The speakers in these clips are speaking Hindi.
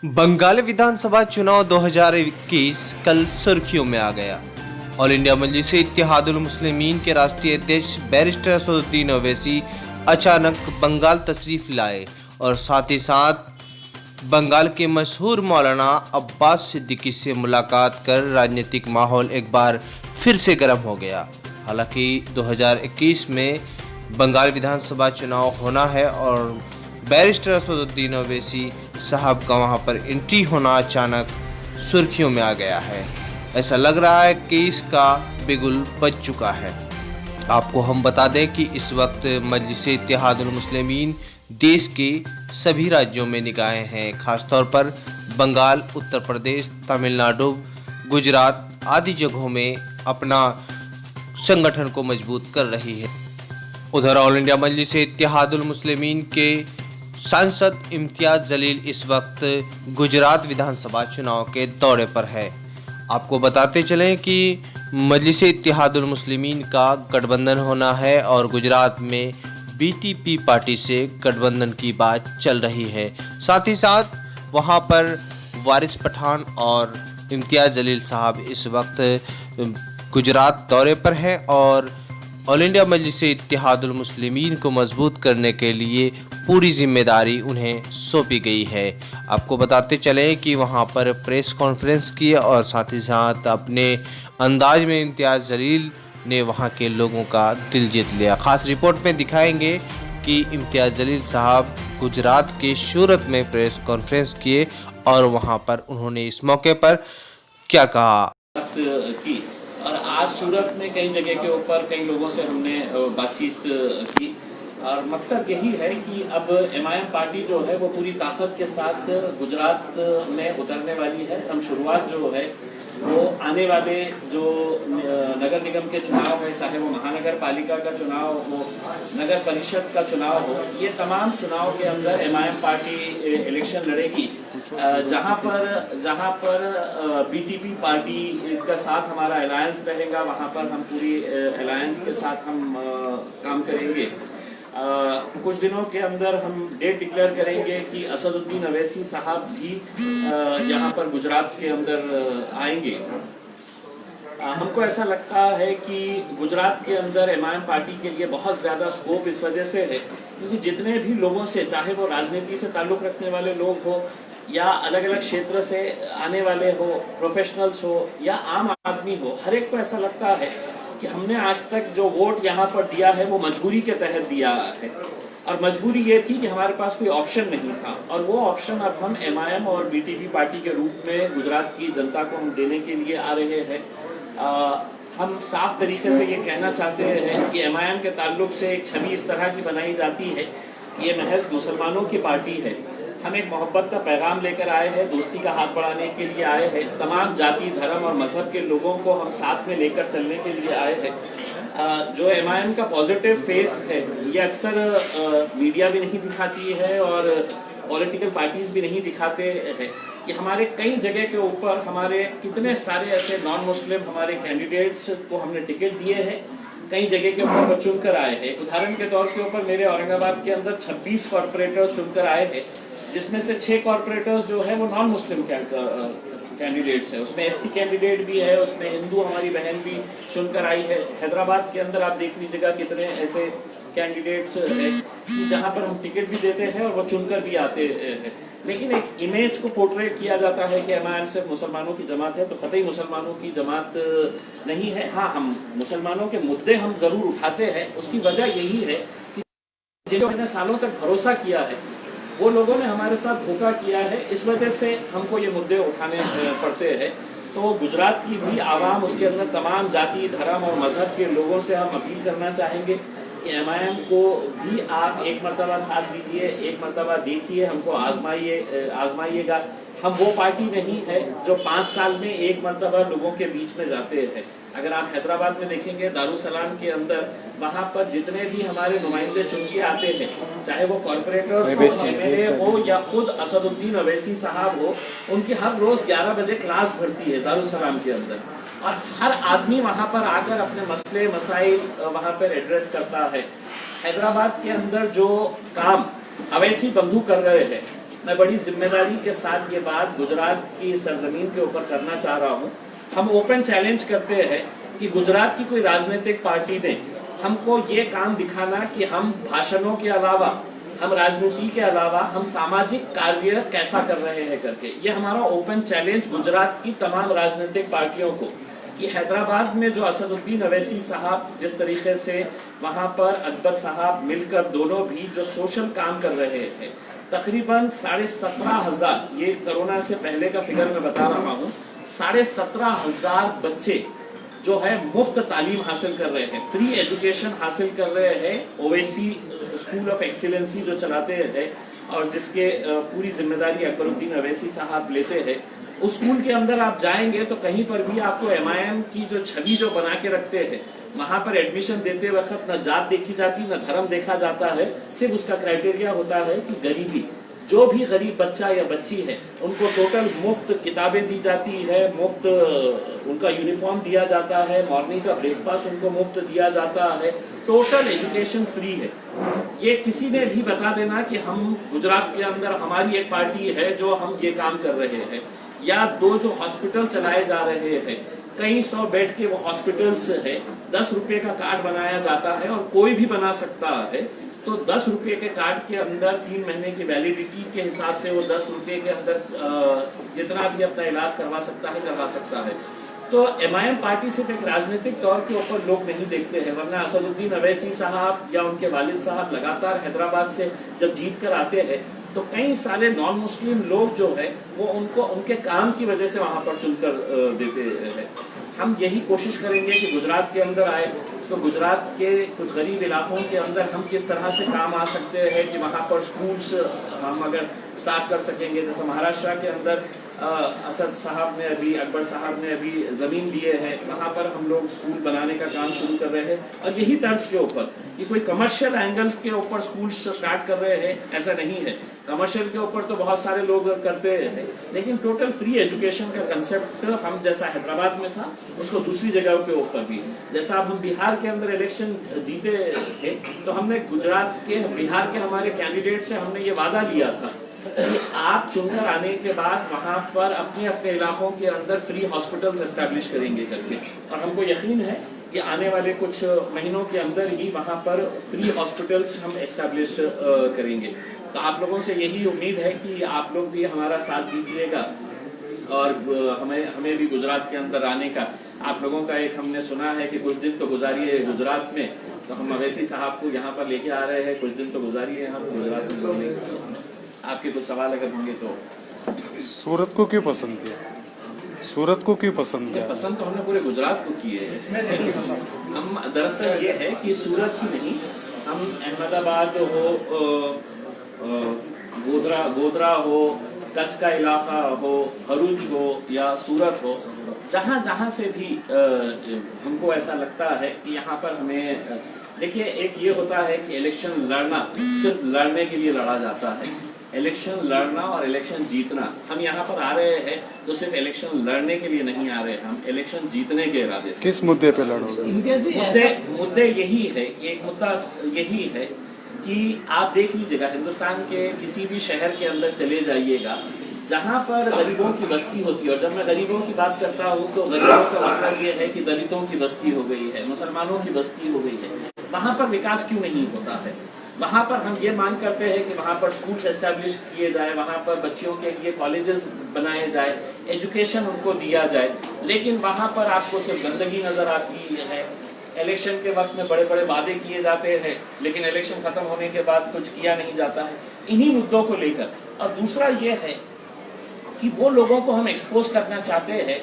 बंगाल विधानसभा चुनाव 2021 कल सुर्खियों में आ गया। ऑल इंडिया मजलिस इत्तेहादुल मुस्लिमीन के राष्ट्रीय अध्यक्ष बैरिस्टर असदुद्दीन ओवैसी अचानक बंगाल तशरीफ लाए और साथ ही साथ बंगाल के मशहूर मौलाना अब्बास सिद्दीकी से मुलाकात कर राजनीतिक माहौल एक बार फिर से गर्म हो गया। हालांकि 2021 में बंगाल विधानसभा चुनाव होना है और बैरिस्टर असदुद्दीन ओवैसी साहब का वहां पर एंट्री होना अचानक सुर्खियों में आ गया है। ऐसा लग रहा है कि इसका बिगुल बज चुका है। आपको हम बता दें कि इस वक्त मजलिस इत्तेहादुल मुस्लिमीन देश के सभी राज्यों में निगाहें हैं, खासतौर पर बंगाल, उत्तर प्रदेश, तमिलनाडु, गुजरात आदि जगहों में अपना संगठन को मजबूत कर रही है। उधर ऑल इंडिया मजलिस इत्तेहादुल मुस्लिमीन के सांसद इम्तियाज जलील इस वक्त गुजरात विधानसभा चुनाव के दौरे पर है। आपको बताते चलें कि मजलिस इत्तेहादुल मुस्लिमीन का गठबंधन होना है और गुजरात में बीटीपी पार्टी से गठबंधन की बात चल रही है। साथ ही साथ वहां पर वारिस पठान और इम्तियाज जलील साहब इस वक्त गुजरात दौरे पर हैं और ऑल इंडिया मजलिस इत्तेहादुल मुस्लिमीन को मजबूत करने के लिए पूरी जिम्मेदारी उन्हें सौंपी गई है। आपको बताते चलें कि वहां पर प्रेस कॉन्फ्रेंस की और साथ ही साथ अपने अंदाज में इम्तियाज जलील ने वहां के लोगों का दिल जीत लिया। खास रिपोर्ट में दिखाएंगे कि इम्तियाज जलील साहब गुजरात के सूरत में प्रेस कॉन्फ्रेंस किए और वहां पर उन्होंने इस मौके पर क्या कहा की। और आज सूरत में कई जगह के ऊपर कई लोगों से हमने बातचीत की और मकसद यही है कि अब एमआईएम पार्टी जो है वो पूरी ताकत के साथ गुजरात में उतरने वाली है। हम शुरुआत जो है वो आने वाले जो नगर निगम के चुनाव है, चाहे वो महानगर पालिका का चुनाव हो, नगर परिषद का चुनाव हो, ये तमाम चुनाव के अंदर एमआईएम पार्टी इलेक्शन लड़ेगी। जहाँ पर बीटीपी पार्टी का साथ हमारा अलायंस रहेगा, वहाँ पर हम पूरी अलायंस के साथ हम काम करेंगे। कुछ दिनों के अंदर हम डेट डिक्लेयर करेंगे कि असदुद्दीन ओवैसी साहब भी यहाँ पर गुजरात के अंदर आएंगे। हमको ऐसा लगता है कि गुजरात के अंदर एमआईएम पार्टी के लिए बहुत ज़्यादा स्कोप इस वजह से है क्योंकि जितने भी लोगों से, चाहे वो राजनीति से ताल्लुक़ रखने वाले लोग हो या अलग अलग क्षेत्र से आने वाले हो, प्रोफेशनल्स हो या आम आदमी हो, हर एक को ऐसा लगता है कि हमने आज तक जो वोट यहाँ पर दिया है वो मजबूरी के तहत दिया है और मजबूरी ये थी कि हमारे पास कोई ऑप्शन नहीं था और वो ऑप्शन अब हम एमआईएम और बीटीपी पार्टी के रूप में गुजरात की जनता को हम देने के लिए आ रहे हैं। हम साफ तरीके से ये कहना चाहते हैं कि एमआईएम के ताल्लुक से एक छवि इस तरह की बनाई जाती है कि ये महज मुसलमानों की पार्टी है। हम एक मोहब्बत का पैगाम लेकर आए हैं, दोस्ती का हाथ बढ़ाने के लिए आए हैं, तमाम जाति, धर्म और मजहब के लोगों को हम साथ में लेकर चलने के लिए आए हैं। जो एमआईएम का पॉजिटिव फेस है ये अक्सर मीडिया भी नहीं दिखाती है और पॉलिटिकल पार्टीज भी नहीं दिखाते हैं कि हमारे कई जगह के ऊपर हमारे कितने सारे ऐसे नॉन मुस्लिम हमारे कैंडिडेट्स को हमने टिकट दिए हैं, कई जगह के ऊपर वो चुनकर आए हैं। उदाहरण के तौर के ऊपर मेरे औरंगाबाद के अंदर 26 कॉर्पोरेटर्स चुनकर आए हैं, जिसमें से 6 कॉर्पोरेटर्स जो है वो नॉन मुस्लिम कैंडिडेट्स है। उसमें एससी कैंडिडेट भी है, उसमें हिंदू हमारी बहन भी चुनकर आई है। हैदराबाद के अंदर आप देख लीजिएगा कितने ऐसे कैंडिडेट्स हैं जहाँ पर हम टिकट भी देते हैं और वो चुनकर भी आते हैं। लेकिन एक इमेज को पोर्ट्रे किया जाता है कि एमआईएम सिर्फ मुसलमानों की जमात है, तो कतई मुसलमानों की जमात नहीं है। हाँ, हम मुसलमानों के मुद्दे हम जरूर उठाते हैं। उसकी वजह यही है कि जिन्होंने सालों तक भरोसा किया है वो लोगों ने हमारे साथ धोखा किया है, इस वजह से हमको ये मुद्दे उठाने पड़ते हैं। तो गुजरात की भी आवाम, उसके अंदर तमाम जाति, धर्म और मजहब के लोगों से हम अपील करना चाहेंगे कि एमआईएम को भी आप एक मरतबा साथ दीजिए, एक मरतबा देखिए, हमको आजमाइएगा। हम वो पार्टी नहीं है जो 5 साल में एक मरतबा लोगों के बीच में जाते हैं। अगर आप हैदराबाद में देखेंगे दारुसलाम के अंदर, वहाँ पर जितने भी हमारे नुमाइंदे चुन के आते हैं, चाहे वो कॉर्पोरेटर हो, एमएलए हो या खुद असदुद्दीन ओवैसी साहब हो, उनकी हर रोज 11 बजे क्लास भरती है दारुसलाम के अंदर और हर आदमी वहाँ पर आकर अपने मसले मसाइल वहाँ पर एड्रेस करता है। हैदराबाद के अंदर जो काम अवैसी बंधु कर रहे हैं मैं बड़ी जिम्मेदारी के साथ ये बात गुजरात की सरजमीन के ऊपर करना चाह रहा हूँ। हम ओपन चैलेंज करते हैं कि गुजरात की कोई राजनीतिक पार्टी ने हमको ये काम दिखाना कि हम भाषणों के अलावा, हम राजनीति के अलावा हम सामाजिक कार्य कैसा कर रहे हैं करके। ये हमारा ओपन चैलेंज गुजरात की तमाम राजनीतिक पार्टियों को, कि हैदराबाद में जो असदुद्दीन अवैसी साहब जिस तरीके से वहाँ पर अकबर साहब मिलकर दोनों भी जो सोशल काम कर रहे हैं, तकरीबन 17,500, ये कोरोना से पहले का फिगर मैं बता रहा हूँ, 17,500 बच्चे जो है मुफ्त तालीम हासिल कर रहे हैं, फ्री एजुकेशन हासिल कर रहे हैं। ओवैसी स्कूल ऑफ एक्सीलेंसी जो चलाते हैं और जिसके पूरी जिम्मेदारी अकबरुद्दीन अवैसी साहब लेते हैं, उस स्कूल के अंदर आप जाएंगे तो कहीं पर भी आपको MIM की जो छवि जो बना के रखते हैं, वहाँ पर एडमिशन देते वक्त न जात देखी जाती, न धर्म देखा जाता है, सिर्फ उसका क्राइटेरिया होता है कि गरीबी। जो भी गरीब बच्चा या बच्ची है उनको टोटल मुफ्त किताबें दी जाती है, मुफ्त उनका यूनिफॉर्म दिया जाता है, मॉर्निंग का ब्रेकफास्ट उनको मुफ्त दिया जाता है, टोटल एजुकेशन फ्री है। ये किसी ने भी बता देना कि हम गुजरात के अंदर हमारी एक पार्टी है जो हम ये काम कर रहे हैं, या दो जो हॉस्पिटल चलाए जा रहे हैं, कई 100 बेड के वो हॉस्पिटल्स है, 10 रुपए का कार्ड बनाया जाता है और कोई भी बना सकता है। तो 10 रुपए के कार्ड के अंदर 3 महीने की वैलिडिटी के हिसाब से वो 10 रुपए के अंदर जितना भी अपना इलाज करवा सकता है। तो MIM पार्टी सिर्फ एक राजनीतिक तौर के ऊपर लोग नहीं देखते हैं, वरना असदुद्दीन अवैसी साहब या उनके वालिद साहब लगातार हैदराबाद से जब जीत कर आते हैं तो कई सारे नॉन मुस्लिम लोग जो है वो उनको उनके काम की वजह से वहाँ पर चुनकर देते हैं। हम यही कोशिश करेंगे कि गुजरात के अंदर आए तो गुजरात के कुछ गरीब इलाकों के अंदर हम किस तरह से काम आ सकते हैं कि वहाँ पर स्कूल्स हम अगर स्टार्ट कर सकेंगे। जैसे महाराष्ट्र के अंदर असद साहब ने अभी, अकबर साहब ने अभी ज़मीन लिए है, वहाँ पर हम लोग स्कूल बनाने का काम शुरू कर रहे हैं। और यही तर्ज के ऊपर कि कोई कमर्शियल एंगल के ऊपर स्कूल स्टार्ट कर रहे हैं, ऐसा नहीं है। कमर्शियल के ऊपर तो बहुत सारे लोग करते हैं, लेकिन टोटल फ्री एजुकेशन का कंसेप्ट हम जैसा हैदराबाद में था उसको दूसरी जगहों के ऊपर भी, जैसा अब हम बिहार के अंदर इलेक्शन जीते थे तो हमने गुजरात के, बिहार के हमारे कैंडिडेट से हमने ये वादा लिया था कि आप चुनकर आने के बाद वहाँ पर अपने अपने इलाकों के अंदर फ्री हॉस्पिटल्स एस्टैब्लिश करेंगे करके। और हमको यकीन है कि आने वाले कुछ महीनों के अंदर ही वहाँ पर फ्री हॉस्पिटल्स हम एस्टैब्लिश करेंगे। तो आप लोगों से यही उम्मीद है कि आप लोग भी हमारा साथ दीजिएगा और हमें भी गुजरात के अंदर आने का, आप लोगों का एक हमने सुना है कि कुछ दिन तो गुजारिए गुजरात में, तो हम अवैसी साहब को यहाँ पर लेके आ रहे हैं, कुछ दिन तो गुजारिए यहाँ पर गुजरात में। आपके कुछ सवाल अगर होंगे तो। सूरत को क्यों पसंद किया? सूरत को क्यों पसंद किया? पसंद तो हमने पूरे गुजरात को किए है। हम दरअसल ये है कि सूरत ही नहीं, हम अहमदाबाद हो, गोधरा हो, कच्छ का इलाका हो, भरूच हो या सूरत हो, जहाँ जहाँ से भी हमको ऐसा लगता है कि यहाँ पर हमें, देखिए एक ये होता है कि इलेक्शन लड़ना सिर्फ लड़ने के लिए लड़ा जाता है, इलेक्शन लड़ना और इलेक्शन जीतना। हम यहाँ पर आ रहे हैं तो सिर्फ इलेक्शन लड़ने के लिए नहीं आ रहे, हम इलेक्शन जीतने के इरादे से। किस मुद्दे पे लड़ोगे? मुद्दे यही है कि एक मुद्दा यही है कि आप देख लीजिएगा, हिंदुस्तान के किसी भी शहर के अंदर चले जाइएगा जहाँ पर गरीबों की बस्ती होती है, और जब मैं गरीबों की बात करता हूँ तो गरीबों का मतलब ये है कि दलितों की बस्ती हो गई है, मुसलमानों की बस्ती हो गई है, वहाँ पर विकास क्यों नहीं होता है? वहाँ पर हम ये मांग करते हैं कि वहाँ पर स्कूल्स एस्टैब्लिश किए जाए, वहाँ पर बच्चियों के लिए कॉलेजेस बनाए जाए, एजुकेशन उनको दिया जाए, लेकिन वहाँ पर आपको सिर्फ गंदगी नज़र आती है। इलेक्शन के वक्त में बड़े बड़े वादे किए जाते हैं, लेकिन इलेक्शन ख़त्म होने के बाद कुछ किया नहीं जाता है, इन्हीं मुद्दों को लेकर। और दूसरा ये है कि वो लोगों को हम एक्सपोज करना चाहते हैं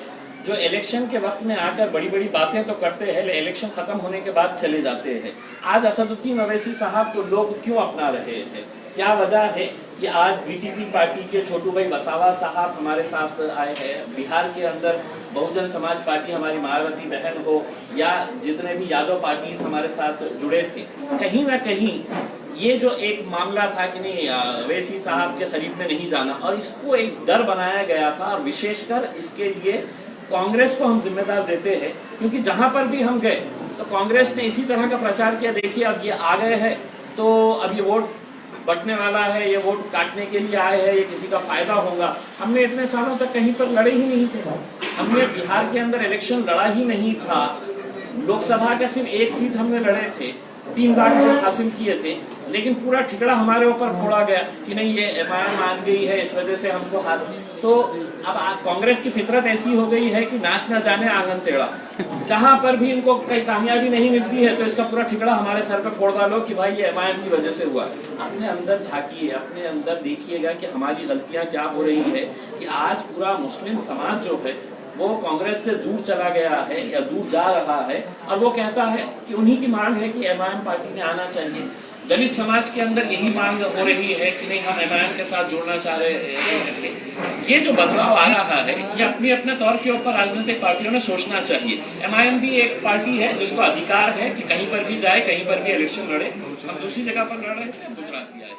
जो इलेक्शन के वक्त में आकर बड़ी बड़ी बातें तो करते हैं, लेकिन इलेक्शन खत्म होने के बाद चले जाते हैं। आज असदुद्दीन अवैसी साहब को लोग क्यों अपना रहे हैं? क्या वजह है कि आज BTP पार्टी के छोटू भाई वसावा साहब हमारे साथ आए हैं, बिहार के अंदर बहुजन समाज पार्टी हमारी मायावती बहन हो या जितने भी यादव पार्टीज हमारे साथ जुड़े थे, कहीं ना कहीं ये जो एक मामला था कि नहीं अवैसी साहब के करीब में नहीं जाना, और इसको एक डर बनाया गया था। और विशेषकर इसके लिए कांग्रेस को हम जिम्मेदार देते हैं, क्योंकि जहां पर भी हम गए तो कांग्रेस ने इसी तरह का प्रचार किया, देखिए अब ये आ गए हैं तो अब ये वोट बंटने वाला है, ये वोट काटने के लिए आए हैं, ये किसी का फायदा होगा। हमने इतने सालों तक कहीं पर लड़े ही नहीं थे। हमने बिहार के अंदर इलेक्शन लड़ा ही नहीं था। लोकसभा का सिर्फ एक सीट हमने लड़े थे, 3 बार वोट हासिल किए थे, लेकिन पूरा ठिकरा हमारे ऊपर फोड़ा गया कि नहीं ये एमआईएम मान गई है, इस वजह से हमको हार। तो अब कांग्रेस की फितरत ऐसी हो गई है कि नाच ना जाने आंगन टेढ़ा। जहां पर भी इनको कहीं कामयाबी नहीं मिलती है तो इसका पूरा ठिकरा हमारे सर पे फोड़ डालो कि भाई ये एमआईएम की वजह से हुआ। अपने अंदर झांकिए, अपने अंदर देखिएगा कि हमारी गलतियां क्या हो रही है कि आज पूरा मुस्लिम समाज जो है वो कांग्रेस से दूर चला गया है या दूर जा रहा है, और वो कहता है कि उन्हीं की मांग है कि एमआईएम पार्टी ने आना चाहिए। दलित समाज के अंदर यही मांग हो रही है कि नहीं हम एमआईएम के साथ जुड़ना चाह रहे हैं। ये जो बदलाव आ रहा है ये अपने अपने तौर के ऊपर राजनीतिक पार्टियों ने सोचना चाहिए। एमआईएम भी एक पार्टी है जिसको अधिकार है कि कहीं पर भी जाए, कहीं पर भी इलेक्शन लड़े। हम दूसरी जगह पर लड़ रहे थे, गुजरात भी आए।